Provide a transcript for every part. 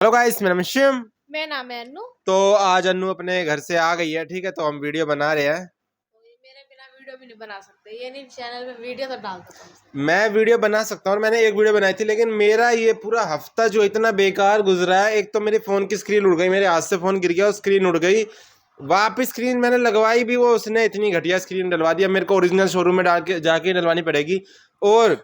Hello guys, मेरा नाम है शिम। मेरा नाम है अन्नू। तो आज अन्नू अपने घर से आ गई है, ठीक है, तो हम वीडियो बना रहे हैं। मेरे बिना वीडियो भी नहीं बना सकते, ये नहीं चैनल पे वीडियो तो डाल दो। मैं वीडियो बना सकता हूँ और मैंने एक वीडियो बनाई थी, लेकिन मेरा ये पूरा हफ्ता जो इतना बेकार गुजरा है। एक तो मेरे फ़ोन की स्क्रीन उड़ गई, मेरे हाथ से फ़ोन गिर गया और स्क्रीन उड़ गई। वापस स्क्रीन मैंने लगवाई भी, वो उसने इतनी घटिया स्क्रीन डलवा दिया। मेरे को ओरिजिनल शोरूम में डाल के जाके डलवानी पड़ेगी। और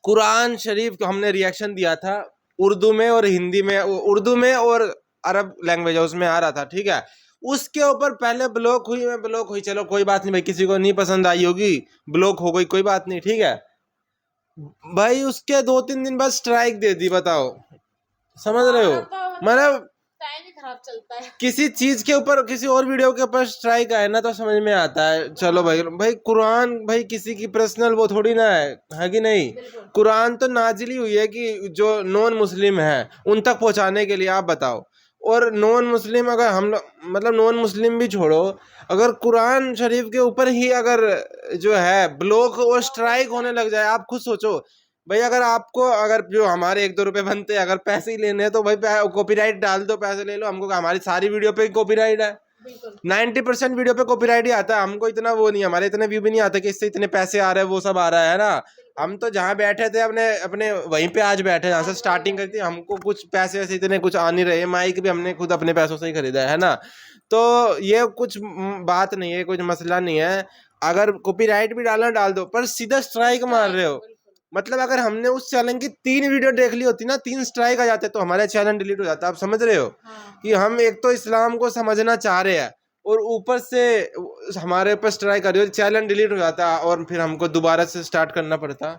कुरान शरीफ को हमने रिएक्शन दिया था उर्दू में और हिंदी में, उर्दू में और अरब लैंग्वेज उसमें आ रहा था, ठीक है। उसके ऊपर पहले ब्लॉक हुई, मैं ब्लॉक हुई, चलो कोई बात नहीं भाई, किसी को नहीं पसंद आई होगी, ब्लॉक हो गई, कोई बात नहीं, ठीक है भाई। उसके 2-3 दिन बाद स्ट्राइक दे दी, बताओ, समझ रहे हो? मतलब टाइम ही खराब चलता है। किसी चीज के ऊपर, किसी और वीडियो के ऊपर स्ट्राइक आए ना तो समझ में आता है, चलो भाई भाई कुरान भाई किसी की पर्सनल वो थोड़ी ना है कि नहीं। कुरान तो नाजिल हुई है कि जो नॉन मुस्लिम है उन तक पहुंचाने के लिए, आप बताओ। और नॉन मुस्लिम, अगर हम लोग मतलब नॉन मुस्लिम भी छोड़ो, अगर कुरान शरीफ के ऊपर ही अगर जो है ब्लॉक और स्ट्राइक होने लग जाए, आप खुद सोचो भाई। अगर आपको, अगर जो हमारे 1-2 रुपए बनते हैं, अगर पैसे ही लेने हैं तो भाई कॉपीराइट डाल दो, पैसे ले लो। हमको हमारी सारी वीडियो पे कॉपीराइट है, 90% वीडियो पे कॉपीराइट ही आता है। हमको इतना वो नहीं, हमारे इतने व्यू भी नहीं आते कि इससे इतने पैसे आ रहे हैं, वो सब आ रहा है ना। हम तो जहाँ बैठे थे अपने अपने वहीं पे आज बैठे, जहाँ से स्टार्टिंग करी थी, हमको कुछ पैसे वैसे इतने कुछ आ नहीं रहे। माइक भी हमने खुद अपने पैसों से ही खरीदा है ना। तो ये कुछ बात नहीं है, कुछ मसला नहीं है। अगर कॉपीराइट भी डालना डाल दो, पर सीधा स्ट्राइक मार रहे हो। मतलब अगर हमने उस चैनल की 3 वीडियो देख ली होती ना, 3 स्ट्राइक आ जाते तो हमारा चैनल डिलीट हो जाता। आप समझ रहे हो? कि हम एक तो इस्लाम को समझना चाह रहे हैं और ऊपर से हमारे ऊपर स्ट्राइक कर रही हो, चैनल डिलीट हो जाता और फिर हमको दोबारा से स्टार्ट करना पड़ता।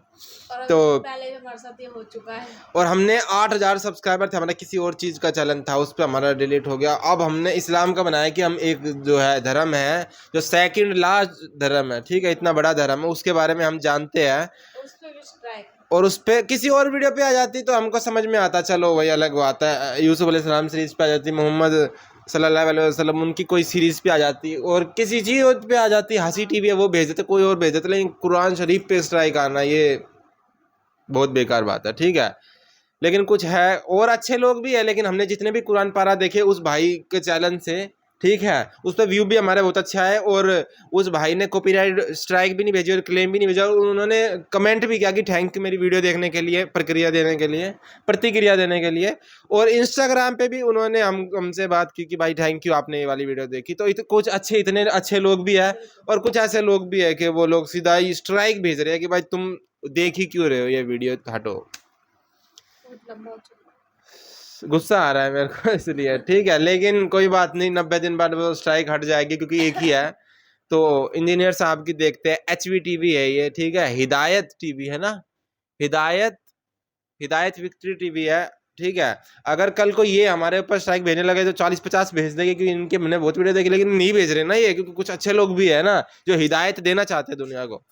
तो पहले भी हमारे साथ ये हो चुका है। और हमने 8000 सब्सक्राइबर थे, हमारा किसी और चीज़ का चैनल था, उस पर हमारा डिलीट हो गया। अब हमने इस्लाम का बनाया कि हम एक जो है धर्म है जो सेकंड लास्ट धर्म है, ठीक है, इतना बड़ा धर्म है, उसके बारे में हम जानते हैं। और उस पर किसी और वीडियो पे आ जाती तो हमको समझ में आता, चलो वही अलग बात है। यूसुफ अलैहिस्सलाम सीरीज पे आ जाती, मोहम्मद सल्लल्लाहु अलैहि वसल्लम उनकी कोई सीरीज पे आ जाती, और किसी चीज़ पे आ जाती, हंसी टीवी है वो भेज देते, कोई और भेज देते। लेकिन कुरान शरीफ पे स्ट्राइक आना ये बहुत बेकार बात है, ठीक है। लेकिन कुछ है और अच्छे लोग भी है, लेकिन हमने जितने भी कुरान पारा देखे उस भाई के चैनल से, ठीक है, उस पर व्यू भी हमारा बहुत अच्छा है। और उस भाई ने कॉपीराइट स्ट्राइक भी नहीं भेजी और क्लेम भी नहीं भेजा, और उन्होंने कमेंट भी किया कि थैंक यू मेरी वीडियो देखने के लिए, प्रतिक्रिया देने के लिए। और इंस्टाग्राम पे भी उन्होंने हमसे बात की कि भाई थैंक यू, आपने ये वाली वीडियो देखी। तो कुछ इतने अच्छे लोग भी है, और कुछ ऐसे लोग भी है कि वो लोग सीधा ही स्ट्राइक भेज रहे हैं कि भाई तुम देख ही क्यों रहे हो ये वीडियो, हटो। गुस्सा आ रहा है मेरे को इसलिए, ठीक है। लेकिन कोई बात नहीं, 90 दिन बाद वो स्ट्राइक हट जाएगी, क्योंकि एक ही है। तो इंजीनियर साहब की देखते हैं, HVTV है ये, ठीक है, हिदायत टीवी है ना, हिदायत विक्ट्री टीवी है, ठीक है। अगर कल को ये हमारे ऊपर स्ट्राइक भेजने लगे तो 40-50 भेज देंगे, क्योंकि इनके मैंने बहुत वीडियो देखी, लेकिन नहीं भेज रहे ना ये, क्योंकि कुछ अच्छे लोग भी है ना जो हिदायत देना चाहते हैं दुनिया को।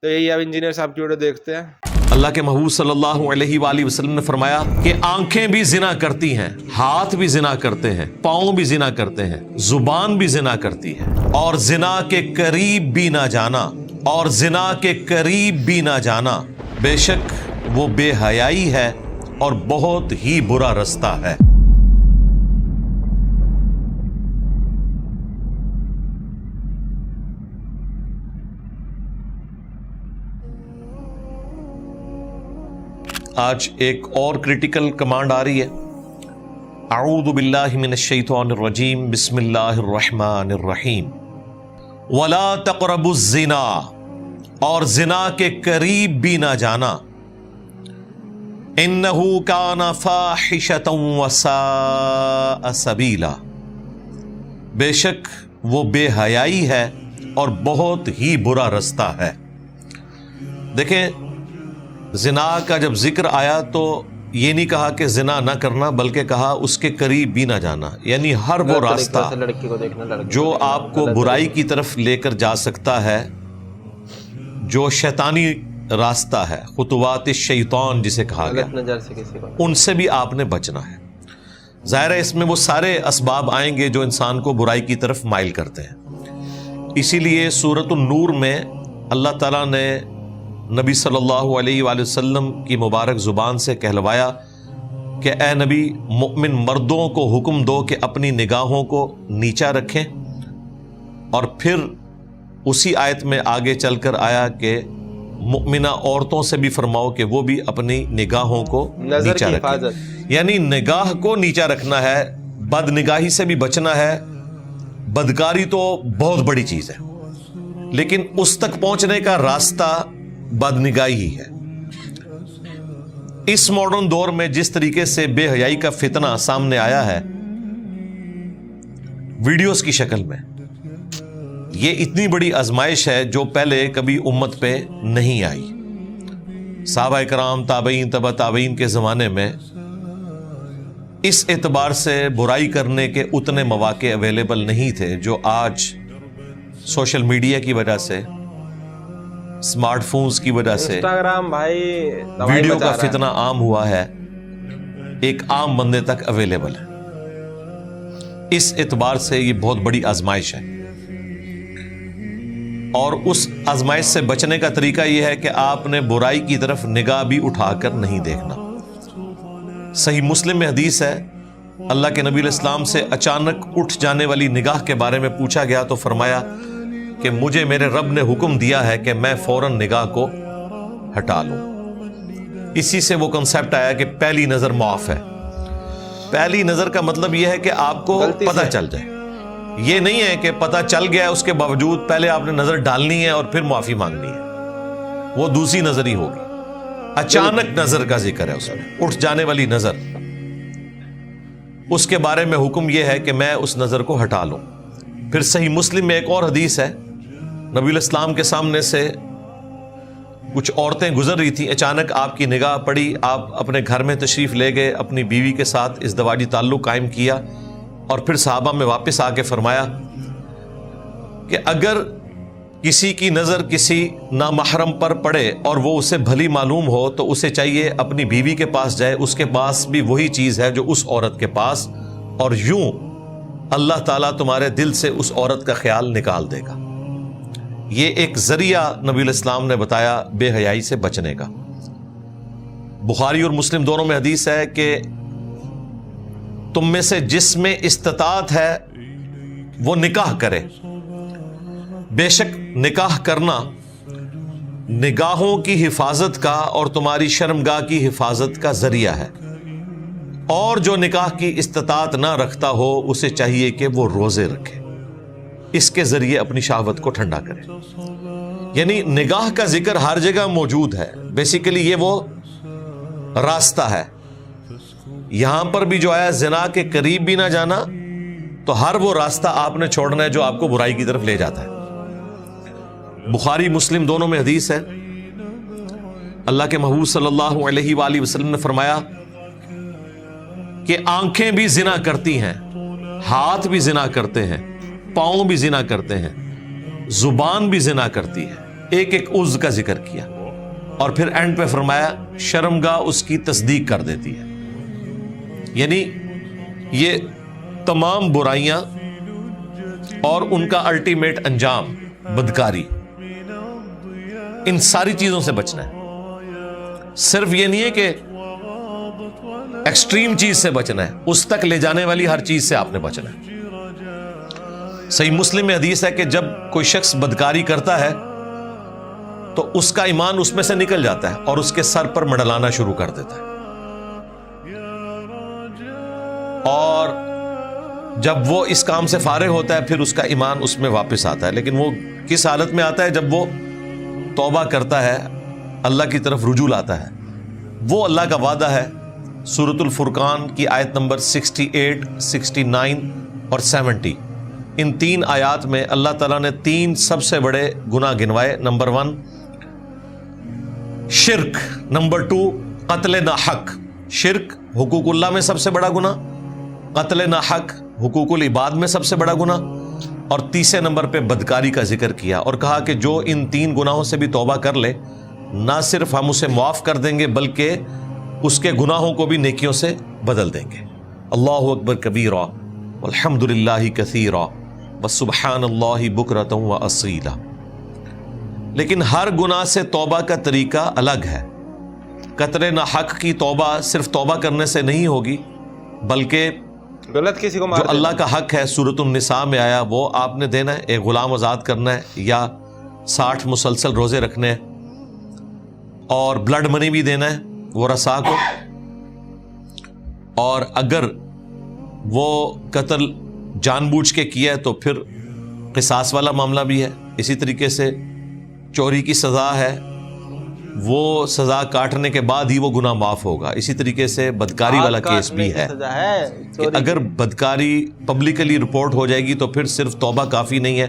तो यही अब इंजीनियर साहब की वीडियो देखते हैं। अल्लाह के महबूब सल्लल्लाहु अलैहि वसल्लम ने फरमाया कि आंखें भी जिना करती हैं, हाथ भी जिना करते हैं, पाँव भी जिना करते हैं, जुबान भी जिना करती है, और जिना के करीब भी ना जाना, और जिना के करीब भी ना जाना, बेशक वो बेहयाई है और बहुत ही बुरा रास्ता है। आज एक और क्रिटिकल कमांड आ रही है। अऊज़ु बिल्लाहि मिनश शैतानिर रजीम, बिस्मिल्लाहिर रहमानिर रहीम। वला तक़रबुज़ ज़िना, और ज़िना के करीब भी ना जाना, इन्नहु काना फ़ाहिशतन व साअ सबीला, बेशक वो बेहयाई है और बहुत ही बुरा रास्ता है। देखें, जिना का जब जिक्र आया तो ये नहीं कहा कि जिना ना करना, बल्कि कहा उसके करीब भी ना जाना, यानी हर वो रास्ता जो आपको बुराई की तरफ लेकर जा सकता है, जो शैतानी रास्ता है, खुतवात शैतान जिसे कहा गया, उनसे भी आपने बचना है। ज़ाहिर है इसमें वो सारे असबाब आएंगे जो इंसान को बुराई की तरफ माइल करते हैं। इसीलिए सूरत नूर में अल्लाह ताला ने नबी सल्लल्लाहु अलैहि वसल्लम की मुबारक ज़ुबान से कहलवाया کہ اے نبی مؤمن مردوں کو حکم دو کہ اپنی نگاہوں کو نیچا رکھیں، اور پھر اسی آیت میں آگے چل کر آیا کہ مؤمنہ عورتوں سے بھی فرماؤ کہ وہ بھی اپنی نگاہوں کو نظر نیچا کی رکھیں، حفاظت۔ یعنی نگاہ کو نیچا رکھنا ہے، بد نگاہی سے بھی بچنا ہے۔ بدکاری تو بہت بڑی چیز ہے، لیکن اس تک پہنچنے کا راستہ بد نگاہی ہی ہے۔ اس ماڈرن دور میں جس طریقے سے بے حیائی کا فتنہ سامنے آیا ہے ویڈیوز کی شکل میں، یہ اتنی بڑی آزمائش ہے جو پہلے کبھی امت پہ نہیں آئی۔ صحابہ کرام، تابعین، تبع تابعین کے زمانے میں اس اعتبار سے برائی کرنے کے اتنے مواقع اویلیبل نہیں تھے جو آج سوشل میڈیا کی وجہ سے، اسمارٹ فونز کی وجہ سے انسٹاگرام بھائی ویڈیو کا فتنہ عام ہوا ہے، ایک عام بندے تک اویلیبل ہے۔ اس اعتبار سے یہ بہت بڑی آزمائش ہے، اور اس آزمائش سے بچنے کا طریقہ یہ ہے کہ آپ نے برائی کی طرف نگاہ بھی اٹھا کر نہیں دیکھنا۔ صحیح مسلم میں حدیث ہے، اللہ کے نبی علیہ السلام سے اچانک اٹھ جانے والی نگاہ کے بارے میں پوچھا گیا تو فرمایا کہ مجھے میرے رب نے حکم دیا ہے کہ میں فوراً نگاہ کو ہٹا لوں۔ اسی سے وہ کنسیپٹ آیا کہ پہلی نظر معاف ہے۔ پہلی نظر کا مطلب یہ ہے کہ آپ کو پتہ چل جائے، یہ نہیں ہے کہ پتہ چل گیا اس کے باوجود پہلے آپ نے نظر ڈالنی ہے اور پھر معافی مانگنی ہے، وہ دوسری نظر ہی ہوگی۔ اچانک نظر کا ذکر ہے اس میں، اٹھ جانے والی نظر، اس کے بارے میں حکم یہ ہے کہ میں اس نظر کو ہٹا لوں۔ پھر صحیح مسلم میں ایک اور حدیث ہے، نبی علیہ السلام کے سامنے سے کچھ عورتیں گزر رہی تھیں، اچانک آپ کی نگاہ پڑی، آپ اپنے گھر میں تشریف لے گئے، اپنی بیوی کے ساتھ ازدواجی تعلق قائم کیا، اور پھر صحابہ میں واپس آ کے فرمایا کہ اگر کسی کی نظر کسی نامحرم پر پڑے اور وہ اسے بھلی معلوم ہو تو اسے چاہیے اپنی بیوی کے پاس جائے، اس کے پاس بھی وہی چیز ہے جو اس عورت کے پاس، اور یوں اللہ تعالیٰ تمہارے دل سے اس عورت کا خیال نکال دے گا۔ یہ ایک ذریعہ نبی علیہ السلام نے بتایا بے حیائی سے بچنے کا۔ بخاری اور مسلم دونوں میں حدیث ہے کہ تم میں سے جس میں استطاعت ہے وہ نکاح کرے، بے شک نکاح کرنا نگاہوں کی حفاظت کا اور تمہاری شرمگاہ کی حفاظت کا ذریعہ ہے، اور جو نکاح کی استطاعت نہ رکھتا ہو اسے چاہیے کہ وہ روزے رکھے، اس کے ذریعے اپنی شہوت کو ٹھنڈا کرے۔ یعنی نگاہ کا ذکر ہر جگہ موجود ہے، بیسیکلی یہ وہ راستہ ہے۔ یہاں پر بھی جو آیا زنا کے قریب بھی نہ جانا، تو ہر وہ راستہ آپ نے چھوڑنا ہے جو آپ کو برائی کی طرف لے جاتا ہے۔ بخاری مسلم دونوں میں حدیث ہے، اللہ کے محبوب صلی اللہ علیہ وآلہ وسلم نے فرمایا کہ آنکھیں بھی زنا کرتی ہیں، ہاتھ بھی زنا کرتے ہیں، پاؤں بھی زنا کرتے ہیں، زبان بھی زنا کرتی ہے، ایک ایک عضو کا ذکر کیا، اور پھر اینڈ پہ فرمایا شرمگاہ اس کی تصدیق کر دیتی ہے۔ یعنی یہ تمام برائیاں اور ان کا الٹیمیٹ انجام بدکاری، ان ساری چیزوں سے بچنا ہے۔ صرف یہ نہیں ہے کہ ایکسٹریم چیز سے بچنا ہے، اس تک لے جانے والی ہر چیز سے آپ نے بچنا ہے۔ صحیح مسلم میں حدیث ہے کہ جب کوئی شخص بدکاری کرتا ہے تو اس کا ایمان اس میں سے نکل جاتا ہے اور اس کے سر پر منڈلانا شروع کر دیتا ہے، اور جب وہ اس کام سے فارغ ہوتا ہے پھر اس کا ایمان اس میں واپس آتا ہے۔ لیکن وہ کس حالت میں آتا ہے؟ جب وہ توبہ کرتا ہے، اللہ کی طرف رجوع لاتا ہے۔ وہ اللہ کا وعدہ ہے، سورۃ الفرقان کی آیت نمبر 68، 69 اور 70، ان تین آیات میں اللہ تعالیٰ نے تین سب سے بڑے گناہ گنوائے۔ نمبر 1 شرک، نمبر 2 قتل ناحق، شرک حقوق اللہ میں سب سے بڑا گناہ، قتل ناحق حقوق العباد میں سب سے بڑا گناہ، اور تیسرے نمبر پہ بدکاری کا ذکر کیا، اور کہا کہ جو ان تین گناہوں سے بھی توبہ کر لے، نہ صرف ہم اسے معاف کر دیں گے بلکہ اس کے گناہوں کو بھی نیکیوں سے بدل دیں گے۔ اللہ اکبر کبیرا والحمد للہ کثیرا وسبحان اللہ بکرۃ واصیلا۔ لیکن ہر گناہ سے توبہ کا طریقہ الگ ہے۔ कतरे ना हक की तौबा सिर्फ तौबा करने से नहीं होगी, बल्कि गलत किसी को जो मार अल्लाह का हक है सूरत निसा में आया वो आपने देना है, एक गुलाम आज़ाद करना है या 60 मुसलसल रोज़े रखने हैं, और ब्लड मनी भी देना है वो रसा को। और अगर वो कत्ल जानबूझ के किया है तो फिर क़िसास वाला मामला भी है। इसी तरीके से चोरी की सज़ा है, वो सज़ा काटने के बाद ही वो गुनाह माफ़ होगा। इसी तरीके से बदकारी वाला केस भी है कि अगर बदकारी पब्लिकली रिपोर्ट हो जाएगी तो फिर सिर्फ तौबा काफ़ी नहीं है।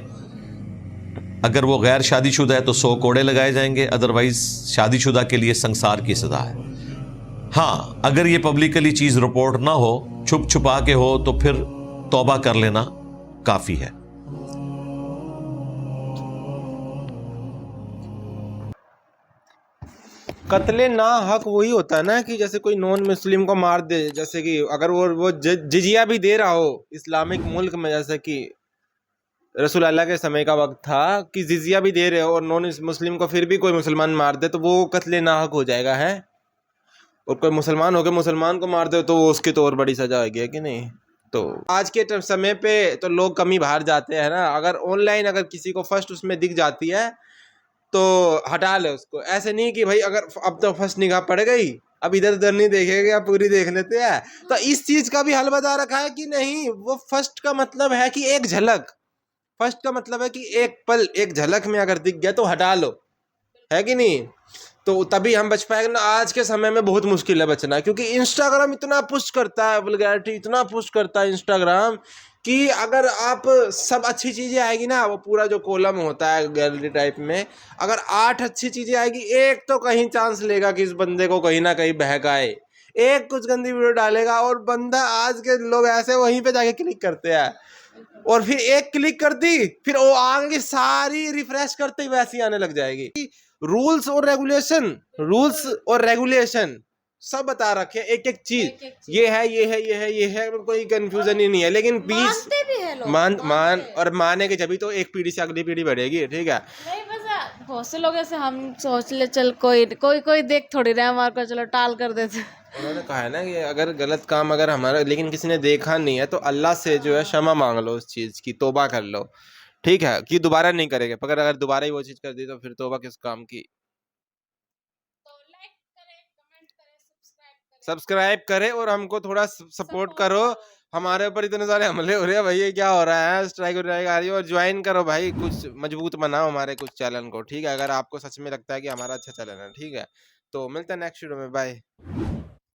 अगर वो गैर शादीशुदा है तो 100 कोड़े लगाए जाएंगे, अदरवाइज शादीशुदा के लिए संसार की सज़ा है। हाँ, अगर ये पब्लिकली चीज़ रिपोर्ट ना हो, छुप छुपा के हो, तो फिर तौबा कर लेना काफ़ी है। कत्ले ना हक वही होता है ना कि जैसे कोई नॉन मुस्लिम को मार दे, जैसे कि अगर वो जिजिया भी दे रहा हो इस्लामिक मुल्क में, जैसे कि रसूल अल्लाह के समय का वक्त था कि जिजिया भी दे रहे हो और नॉन मुस्लिम को फिर भी कोई मुसलमान मार दे तो वो कत्ले ना हक हो जाएगा है। और कोई मुसलमान होकर मुसलमान को मार दे तो वो उसकी तो और बड़ी सजा होगी, है कि नहीं। तो आज के समय पे तो लोग कम ही बाहर जाते हैं ना। अगर ऑनलाइन अगर किसी को फर्स्ट उसमें दिख जाती है तो हटा ले उसको। ऐसे नहीं कि भाई अगर अब तो फर्स्ट निगाह पड़ गई अब इधर उधर नहीं देखेगा, पूरी देख लेते हैं। तो इस चीज का भी हल बता रखा है कि नहीं, वो फर्स्ट का मतलब है कि एक झलक, फर्स्ट का मतलब है कि एक पल एक झलक में अगर दिख गया तो हटा लो, है कि नहीं। तो तभी हम बच पाएंगे ना। आज के समय में बहुत मुश्किल है बचना, क्योंकि इंस्टाग्राम इतना पुश करता है, वल्गैरिटी इतना पुश करता है इंस्टाग्राम कि अगर आप सब अच्छी चीज़ें आएगी ना, वो पूरा जो कॉलम होता है गैलरी टाइप में, अगर 8 अच्छी चीज़ें आएगी, एक तो कहीं चांस लेगा कि इस बंदे को कहीं ना कहीं बहकाए, एक कुछ गंदी वीडियो डालेगा और बंदा, आज के लोग ऐसे वहीं पे जाके क्लिक करते हैं और फिर एक क्लिक कर दी फिर वो आगे सारी रिफ्रेश करते ही वैसी आने लग जाएगी। रूल्स और रेगुलेशन सब बता रखे, एक एक चीज ये है, कोई कंफ्यूजन ही नहीं है। लेकिन पीस माने के जभी तो एक पीढ़ी से अगली पीढ़ी बढ़ेगी, ठीक है। नहीं बस बहुत से लोग ऐसे हम सोच ले चल कोई देख थोड़ी रहे हमारे को, चलो टाल कर देते। उन्होंने कहा है ना कि अगर गलत काम अगर हमारा लेकिन किसी ने देखा नहीं है तो अल्लाह से जो है क्षमा मांग लो, उस चीज की तौबा कर लो, ठीक है, कि दोबारा नहीं करेंगे। पर अगर दोबारा ही वो चीज कर दी तो फिर तौबा किस काम की। सब्सक्राइब करे और हमको थोड़ा सपोर्ट करो। हमारे ऊपर इतने सारे हमले हो रहे हैं भाई, ये क्या हो रहा है, स्ट्राइक आ रही है। और ज्वाइन करो भाई, कुछ मजबूत बनाओ हमारे कुछ चैनल को, ठीक है, अगर आपको सच में लगता है कि हमारा अच्छा चैनल है, ठीक है। तो मिलते हैं नेक्स्ट वीडियो में, बाय।